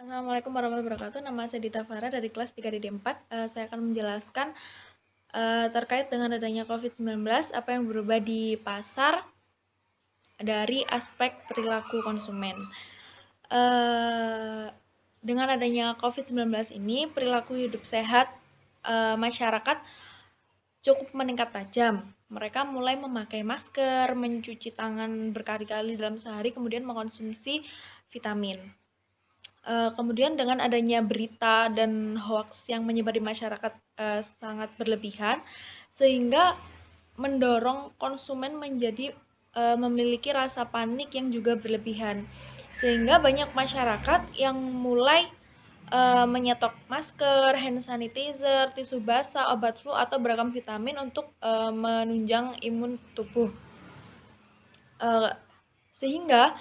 Assalamualaikum warahmatullahi wabarakatuh. Nama saya Dita Farah dari kelas 3 DD 4. Saya akan menjelaskan terkait dengan adanya COVID-19, apa yang berubah di pasar dari aspek perilaku konsumen. Dengan adanya COVID-19 ini, perilaku hidup sehat masyarakat cukup meningkat tajam. Mereka mulai memakai masker, mencuci tangan berkali-kali dalam sehari, kemudian mengkonsumsi vitamin. Kemudian dengan adanya berita dan hoax yang menyebar di masyarakat sangat berlebihan, sehingga mendorong konsumen menjadi memiliki rasa panik yang juga berlebihan. Sehingga banyak masyarakat yang mulai menyetok masker, hand sanitizer, tisu basah, obat flu, atau beragam vitamin untuk menunjang imun tubuh. Sehingga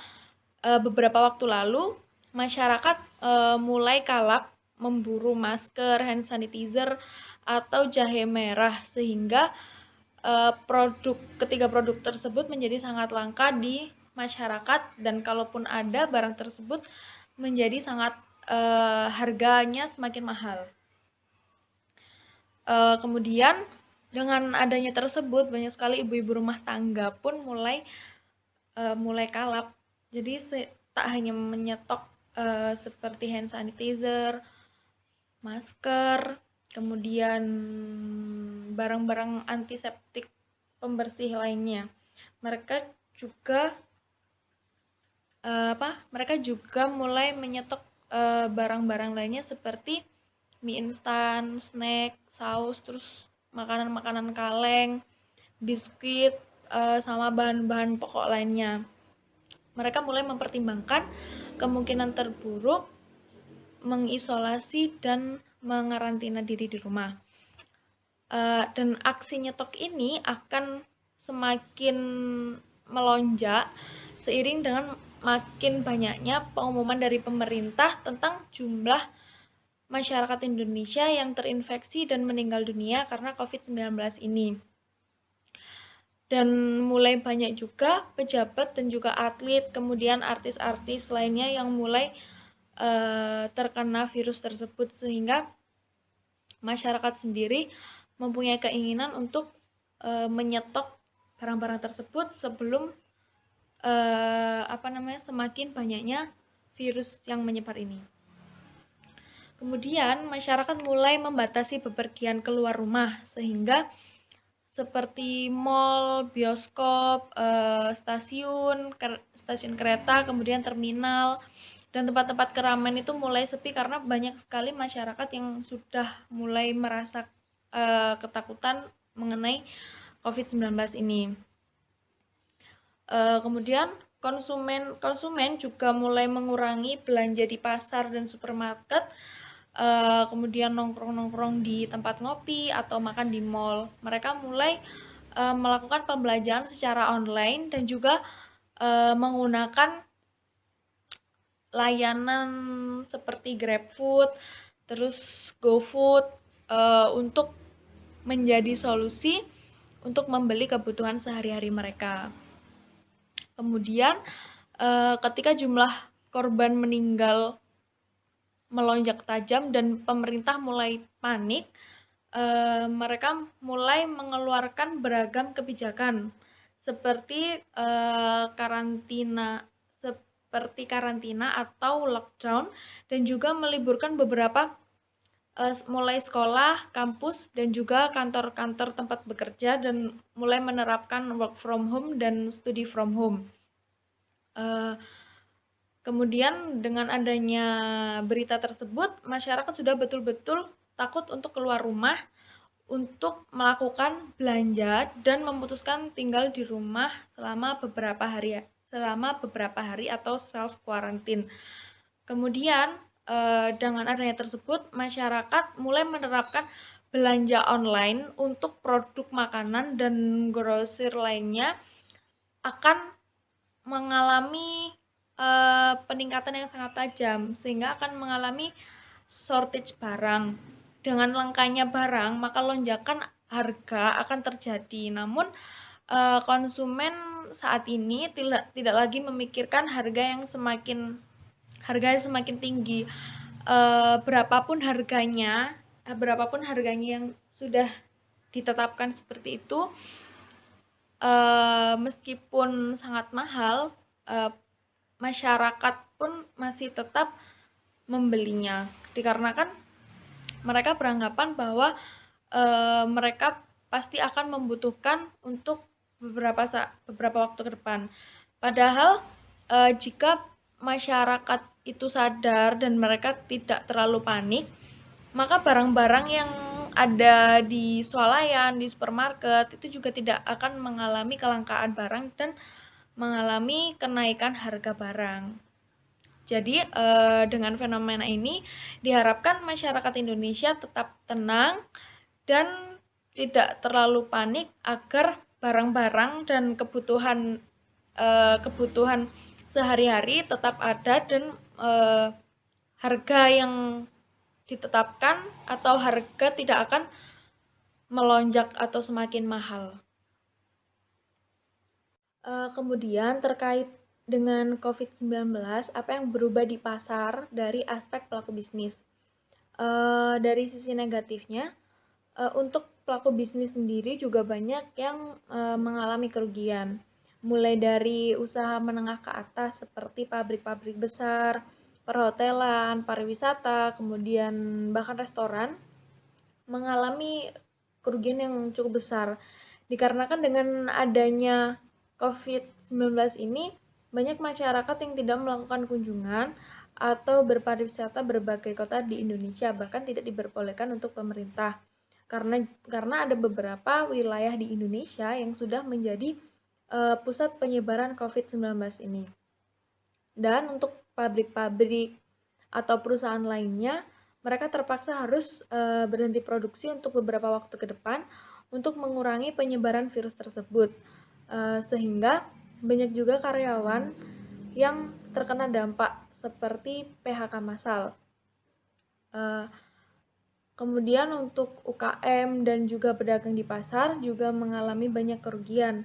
beberapa waktu lalu masyarakat mulai kalap memburu masker, hand sanitizer, atau jahe merah, sehingga ketiga produk tersebut menjadi sangat langka di masyarakat, dan kalaupun ada barang tersebut menjadi sangat harganya semakin mahal. Kemudian dengan adanya tersebut banyak sekali ibu-ibu rumah tangga pun mulai kalap. Jadi tak hanya menyetok seperti hand sanitizer, masker, kemudian barang-barang antiseptik pembersih lainnya. Mereka juga mulai menyetok barang-barang lainnya seperti mie instan, snack, saus, terus makanan-makanan kaleng, biskuit, sama bahan-bahan pokok lainnya. Mereka mulai mempertimbangkan kemungkinan terburuk, mengisolasi dan mengarantina diri di rumah. Dan aksi nyetok ini akan semakin melonjak seiring dengan makin banyaknya pengumuman dari pemerintah tentang jumlah masyarakat Indonesia yang terinfeksi dan meninggal dunia karena COVID-19 ini. Dan mulai banyak juga pejabat dan juga atlet, kemudian artis-artis lainnya yang mulai terkena virus tersebut, sehingga masyarakat sendiri mempunyai keinginan untuk menyetok barang-barang tersebut sebelum semakin banyaknya virus yang menyebar ini. Kemudian masyarakat mulai membatasi bepergian keluar rumah, sehingga seperti mall, bioskop, stasiun kereta, kemudian terminal, dan tempat-tempat keramaian itu mulai sepi karena banyak sekali masyarakat yang sudah mulai merasa ketakutan mengenai COVID-19 ini. Kemudian konsumen juga mulai mengurangi belanja di pasar dan supermarket, kemudian nongkrong-nongkrong di tempat ngopi atau makan di mall. Mereka mulai melakukan pembelanjaan secara online dan juga menggunakan layanan seperti GrabFood, terus GoFood untuk menjadi solusi untuk membeli kebutuhan sehari-hari mereka. Kemudian ketika jumlah korban meninggal melonjak tajam dan pemerintah mulai panik, mereka mulai mengeluarkan beragam kebijakan seperti karantina atau lockdown, dan juga meliburkan beberapa mulai sekolah, kampus, dan juga kantor-kantor tempat bekerja, dan mulai menerapkan work from home dan study from home. Kemudian dengan adanya berita tersebut, masyarakat sudah betul-betul takut untuk keluar rumah untuk melakukan belanja dan memutuskan tinggal di rumah selama beberapa hari atau self quarantine. Kemudian dengan adanya tersebut, masyarakat mulai menerapkan belanja online untuk produk makanan dan grosir lainnya akan mengalami peningkatan yang sangat tajam, sehingga akan mengalami shortage barang. Dengan langkanya barang, maka lonjakan harga akan terjadi. Namun konsumen saat ini tidak lagi memikirkan harga harganya semakin tinggi. Berapapun harganya yang sudah ditetapkan seperti itu, meskipun sangat mahal, masyarakat pun masih tetap membelinya, dikarenakan mereka beranggapan bahwa mereka pasti akan membutuhkan untuk beberapa waktu ke depan. Padahal jika masyarakat itu sadar dan mereka tidak terlalu panik, maka barang-barang yang ada di swalayan, di supermarket itu juga tidak akan mengalami kelangkaan barang dan mengalami kenaikan harga barang. Jadi dengan fenomena ini diharapkan masyarakat Indonesia tetap tenang dan tidak terlalu panik agar barang-barang dan kebutuhan sehari-hari tetap ada dan harga yang ditetapkan atau harga tidak akan melonjak atau semakin mahal. Kemudian terkait dengan COVID-19, apa yang berubah di pasar dari aspek pelaku bisnis? Dari sisi negatifnya, untuk pelaku bisnis sendiri juga banyak yang mengalami kerugian. Mulai dari usaha menengah ke atas seperti pabrik-pabrik besar, perhotelan, pariwisata, kemudian bahkan restoran mengalami kerugian yang cukup besar. Dikarenakan dengan adanya COVID-19 ini, banyak masyarakat yang tidak melakukan kunjungan atau berpariwisata berbagai kota di Indonesia, bahkan tidak diperbolehkan untuk pemerintah. Karena ada beberapa wilayah di Indonesia yang sudah menjadi pusat penyebaran COVID-19 ini. Dan untuk pabrik-pabrik atau perusahaan lainnya, mereka terpaksa harus berhenti produksi untuk beberapa waktu ke depan untuk mengurangi penyebaran virus tersebut. Sehingga banyak juga karyawan yang terkena dampak seperti PHK massal. Kemudian untuk UKM dan juga pedagang di pasar juga mengalami banyak kerugian.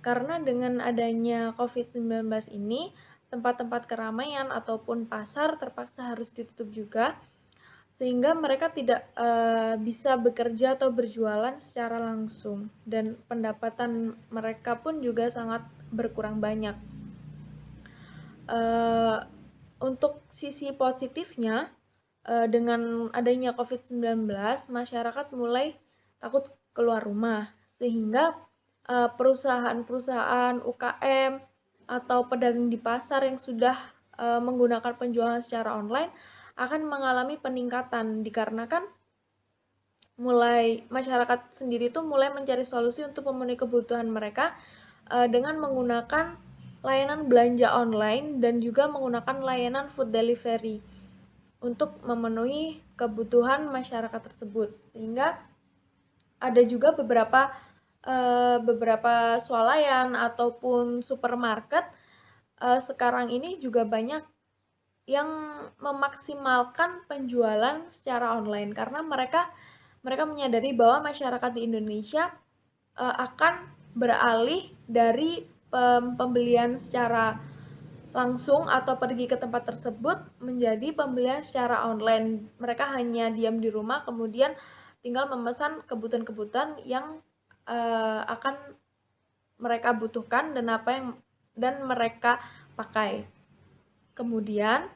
Karena dengan adanya COVID-19 ini, tempat-tempat keramaian ataupun pasar terpaksa harus ditutup juga, sehingga mereka tidak bisa bekerja atau berjualan secara langsung, dan pendapatan mereka pun juga sangat berkurang banyak. Untuk sisi positifnya, dengan adanya COVID-19, masyarakat mulai takut keluar rumah, sehingga perusahaan-perusahaan UKM atau pedagang di pasar yang sudah menggunakan penjualan secara online akan mengalami peningkatan, dikarenakan masyarakat sendiri tuh mulai mencari solusi untuk memenuhi kebutuhan mereka dengan menggunakan layanan belanja online dan juga menggunakan layanan food delivery untuk memenuhi kebutuhan masyarakat tersebut. Sehingga ada juga beberapa swalayan ataupun supermarket sekarang ini juga banyak yang memaksimalkan penjualan secara online, karena mereka menyadari bahwa masyarakat di Indonesia akan beralih dari pembelian secara langsung atau pergi ke tempat tersebut menjadi pembelian secara online. Mereka hanya diam di rumah, kemudian tinggal memesan kebutuhan-kebutuhan yang akan mereka butuhkan dan mereka pakai. Kemudian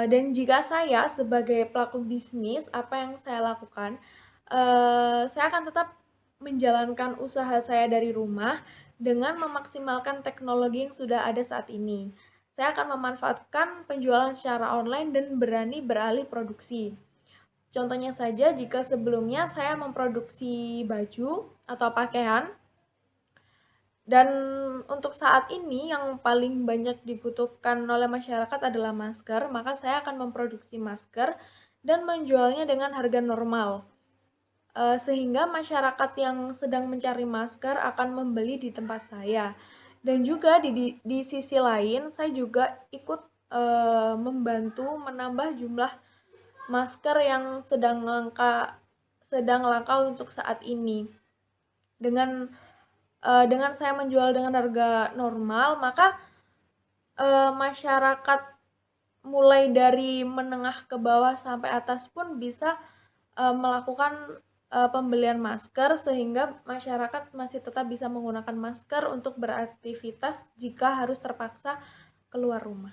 dan jika saya sebagai pelaku bisnis, apa yang saya lakukan? Saya akan tetap menjalankan usaha saya dari rumah dengan memaksimalkan teknologi yang sudah ada saat ini. Saya akan memanfaatkan penjualan secara online dan berani beralih produksi. Contohnya saja, jika sebelumnya saya memproduksi baju atau pakaian, dan untuk saat ini yang paling banyak dibutuhkan oleh masyarakat adalah masker, maka saya akan memproduksi masker dan menjualnya dengan harga normal. Sehingga masyarakat yang sedang mencari masker akan membeli di tempat saya. Dan juga di sisi lain, saya juga ikut membantu menambah jumlah masker yang sedang langka untuk saat ini. Dengan saya menjual dengan harga normal, maka masyarakat mulai dari menengah ke bawah sampai atas pun bisa melakukan pembelian masker, sehingga masyarakat masih tetap bisa menggunakan masker untuk beraktivitas jika harus terpaksa keluar rumah.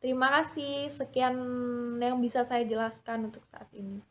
Terima kasih, sekian yang bisa saya jelaskan untuk saat ini.